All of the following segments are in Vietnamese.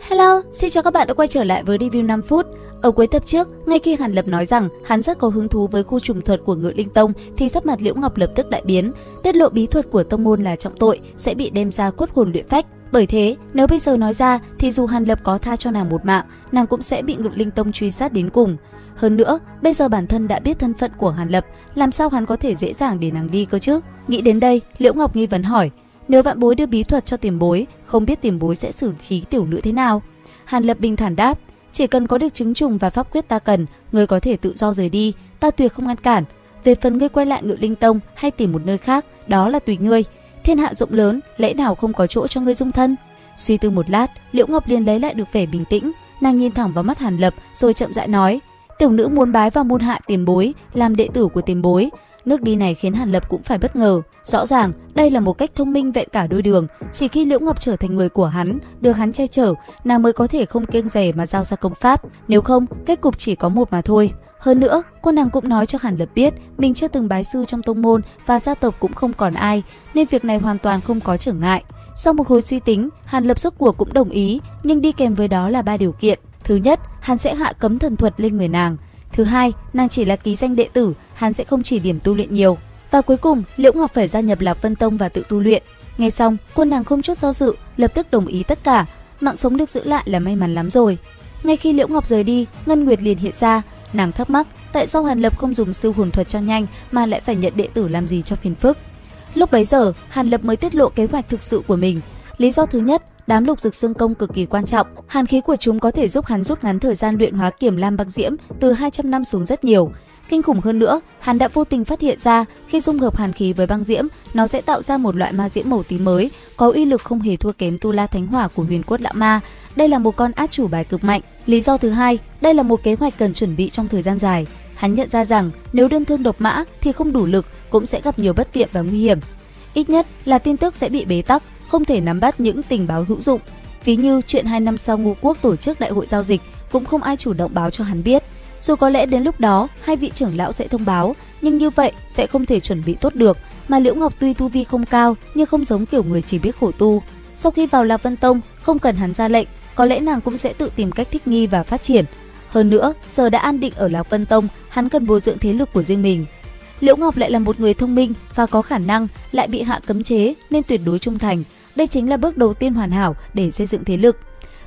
Hello, xin chào các bạn đã quay trở lại với review 5 phút. Ở cuối tập trước, ngay khi Hàn Lập nói rằng hắn rất có hứng thú với khu trùng thuật của Ngự Linh Tông thì sắc mặt Liễu Ngọc lập tức đại biến. Tiết lộ bí thuật của tông môn là trọng tội, sẽ bị đem ra cốt hồn luyện phách. Bởi thế, nếu bây giờ nói ra thì dù Hàn Lập có tha cho nàng một mạng, nàng cũng sẽ bị Ngự Linh Tông truy sát đến cùng. Hơn nữa, bây giờ bản thân đã biết thân phận của Hàn Lập, làm sao hắn có thể dễ dàng để nàng đi cơ chứ? Nghĩ đến đây, Liễu Ngọc nghi vấn hỏi: nếu vạn bối đưa bí thuật cho tiền bối, không biết tiền bối sẽ xử trí tiểu nữ thế nào? Hàn Lập bình thản đáp: chỉ cần có được chứng trùng và pháp quyết ta cần, ngươi có thể tự do rời đi, ta tuyệt không ngăn cản. Về phần ngươi quay lại Ngự Linh Tông hay tìm một nơi khác, đó là tùy ngươi. Thiên hạ rộng lớn, lẽ nào không có chỗ cho ngươi dung thân? Suy tư một lát, Liễu Ngọc liền lấy lại được vẻ bình tĩnh, nàng nhìn thẳng vào mắt Hàn Lập rồi chậm rãi nói: tiểu nữ muốn bái vào môn hạ tiền bối, làm đệ tử của tiền bối. Nước đi này khiến Hàn Lập cũng phải bất ngờ. Rõ ràng, đây là một cách thông minh vẹn cả đôi đường. Chỉ khi Liễu Ngọc trở thành người của hắn, được hắn che chở, nàng mới có thể không kiêng dè mà giao ra công pháp. Nếu không, kết cục chỉ có một mà thôi. Hơn nữa, cô nàng cũng nói cho Hàn Lập biết mình chưa từng bái sư trong tông môn và gia tộc cũng không còn ai, nên việc này hoàn toàn không có trở ngại. Sau một hồi suy tính, Hàn Lập rốt cuộc cũng đồng ý, nhưng đi kèm với đó là 3 điều kiện. Thứ nhất, hắn sẽ hạ cấm thần thuật lên người nàng. Thứ hai, nàng chỉ là ký danh đệ tử, hắn sẽ không chỉ điểm tu luyện nhiều. Và cuối cùng, Liễu Ngọc phải gia nhập Lạc Vân Tông và tự tu luyện. Nghe xong, cô nàng không chút do dự, lập tức đồng ý tất cả. Mạng sống được giữ lại là may mắn lắm rồi. Ngay khi Liễu Ngọc rời đi, Ngân Nguyệt liền hiện ra. Nàng thắc mắc, tại sao Hàn Lập không dùng siêu hồn thuật cho nhanh mà lại phải nhận đệ tử làm gì cho phiền phức. Lúc bấy giờ, Hàn Lập mới tiết lộ kế hoạch thực sự của mình. Lý do thứ nhất, đám lục dực xương công cực kỳ quan trọng, hàn khí của chúng có thể giúp hắn rút ngắn thời gian luyện hóa Kiểm Lam băng diễm từ 200 năm xuống rất nhiều. Kinh khủng hơn nữa, hắn đã vô tình phát hiện ra khi dung hợp hàn khí với băng diễm, nó sẽ tạo ra một loại ma diễm màu tím mới, có uy lực không hề thua kém Tu La Thánh Hỏa của Huyền Cốt Lão Ma. Đây là một con át chủ bài cực mạnh. Lý do thứ hai, đây là một kế hoạch cần chuẩn bị trong thời gian dài. Hắn nhận ra rằng nếu đơn thương độc mã thì không đủ lực, cũng sẽ gặp nhiều bất tiện và nguy hiểm. Ít nhất là tin tức sẽ bị bế tắc, không thể nắm bắt những tình báo hữu dụng. Ví như chuyện 2 năm sau Ngũ Quốc tổ chức đại hội giao dịch, cũng không ai chủ động báo cho hắn biết. Dù có lẽ đến lúc đó hai vị trưởng lão sẽ thông báo, nhưng như vậy sẽ không thể chuẩn bị tốt được. Mà Liễu Ngọc tuy tu vi không cao nhưng không giống kiểu người chỉ biết khổ tu. Sau khi vào Lạc Vân Tông, không cần hắn ra lệnh, có lẽ nàng cũng sẽ tự tìm cách thích nghi và phát triển. Hơn nữa, giờ đã an định ở Lạc Vân Tông, hắn cần bồi dưỡng thế lực của riêng mình. Liễu Ngọc lại là một người thông minh và có khả năng, lại bị hạ cấm chế nên tuyệt đối trung thành. Đây chính là bước đầu tiên hoàn hảo để xây dựng thế lực.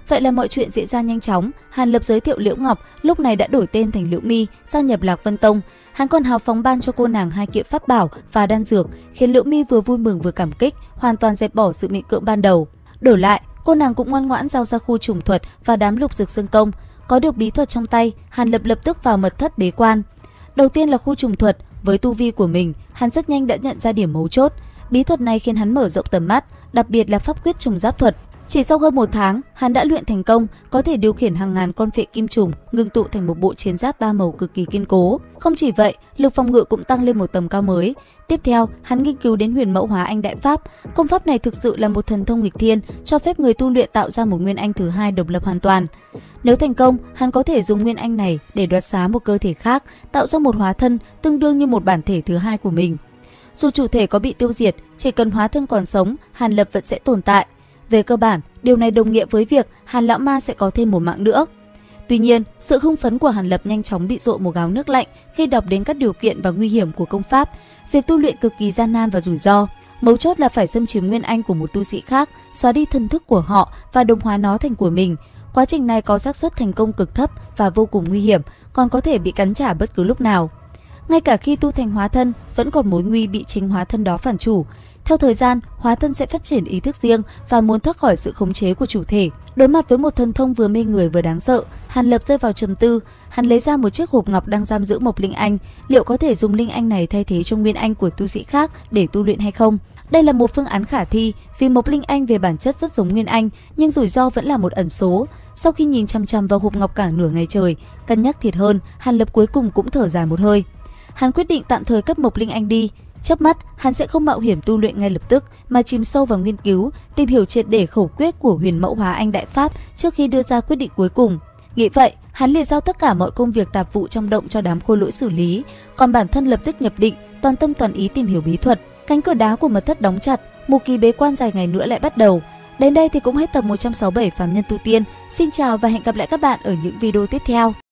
Vậy là mọi chuyện diễn ra nhanh chóng. Hàn Lập giới thiệu Liễu Ngọc, lúc này đã đổi tên thành Liễu Mi, gia nhập Lạc Vân Tông. Hắn còn hào phóng ban cho cô nàng 2 kiện pháp bảo và đan dược, khiến Liễu Mi vừa vui mừng vừa cảm kích, hoàn toàn dẹp bỏ sự miễn cưỡng ban đầu. Đổi lại, cô nàng cũng ngoan ngoãn giao ra khu trùng thuật và đám lục dực xương công. Có được bí thuật trong tay, Hàn Lập lập tức vào mật thất bế quan. Đầu tiên là khu trùng thuật. Với tu vi của mình, hắn rất nhanh đã nhận ra điểm mấu chốt. Bí thuật này khiến hắn mở rộng tầm mắt, đặc biệt là pháp quyết trùng giáp thuật. Chỉ sau hơn 1 tháng, hắn đã luyện thành công, có thể điều khiển hàng ngàn con phệ kim trùng, ngưng tụ thành một bộ chiến giáp 3 màu cực kỳ kiên cố. Không chỉ vậy, lực phòng ngự cũng tăng lên một tầm cao mới. Tiếp theo, hắn nghiên cứu đến Huyền Mẫu Hóa Anh Đại Pháp. Công pháp này thực sự là một thần thông nghịch thiên, cho phép người tu luyện tạo ra một nguyên anh thứ hai độc lập hoàn toàn. Nếu thành công, hắn có thể dùng nguyên anh này để đoạt xá một cơ thể khác, tạo ra một hóa thân tương đương như một bản thể thứ hai của mình. Dù chủ thể có bị tiêu diệt, chỉ cần hóa thân còn sống, Hàn Lập vẫn sẽ tồn tại. Về cơ bản, điều này đồng nghĩa với việc Hàn Lão Ma sẽ có thêm một mạng nữa. Tuy nhiên, sự hưng phấn của Hàn Lập nhanh chóng bị dội một gáo nước lạnh khi đọc đến các điều kiện và nguy hiểm của công pháp. Việc tu luyện cực kỳ gian nan và rủi ro. Mấu chốt là phải xâm chiếm nguyên anh của một tu sĩ khác, xóa đi thần thức của họ và đồng hóa nó thành của mình. Quá trình này có xác suất thành công cực thấp và vô cùng nguy hiểm, còn có thể bị cắn trả bất cứ lúc nào. Ngay cả khi tu thành hóa thân, vẫn còn mối nguy bị chính hóa thân đó phản chủ. Theo thời gian, hóa thân sẽ phát triển ý thức riêng và muốn thoát khỏi sự khống chế của chủ thể. Đối mặt với một thần thông vừa mê người vừa đáng sợ, Hàn Lập rơi vào trầm tư. Hắn lấy ra một chiếc hộp ngọc đang giam giữ Mộc Linh Anh. Liệu có thể dùng linh anh này thay thế cho nguyên anh của tu sĩ khác để tu luyện hay không? Đây là một phương án khả thi, vì Mộc Linh Anh về bản chất rất giống nguyên anh, nhưng rủi ro vẫn là một ẩn số. Sau khi nhìn chăm chăm vào hộp ngọc cả nửa ngày trời, cân nhắc thiệt hơn, Hàn Lập cuối cùng cũng thở dài một hơi. Hắn quyết định tạm thời cất Mộc Linh Anh đi. Chớp mắt, hắn sẽ không mạo hiểm tu luyện ngay lập tức mà chìm sâu vào nghiên cứu, tìm hiểu triệt để khẩu quyết của Huyền Mẫu Hóa Anh Đại Pháp trước khi đưa ra quyết định cuối cùng. Nghĩ vậy, hắn liền giao tất cả mọi công việc tạp vụ trong động cho đám khôi lỗi xử lý, còn bản thân lập tức nhập định, toàn tâm toàn ý tìm hiểu bí thuật. Cánh cửa đá của mật thất đóng chặt, một kỳ bế quan dài ngày nữa lại bắt đầu. Đến đây thì cũng hết tập 167 Phàm Nhân Tu Tiên. Xin chào và hẹn gặp lại các bạn ở những video tiếp theo.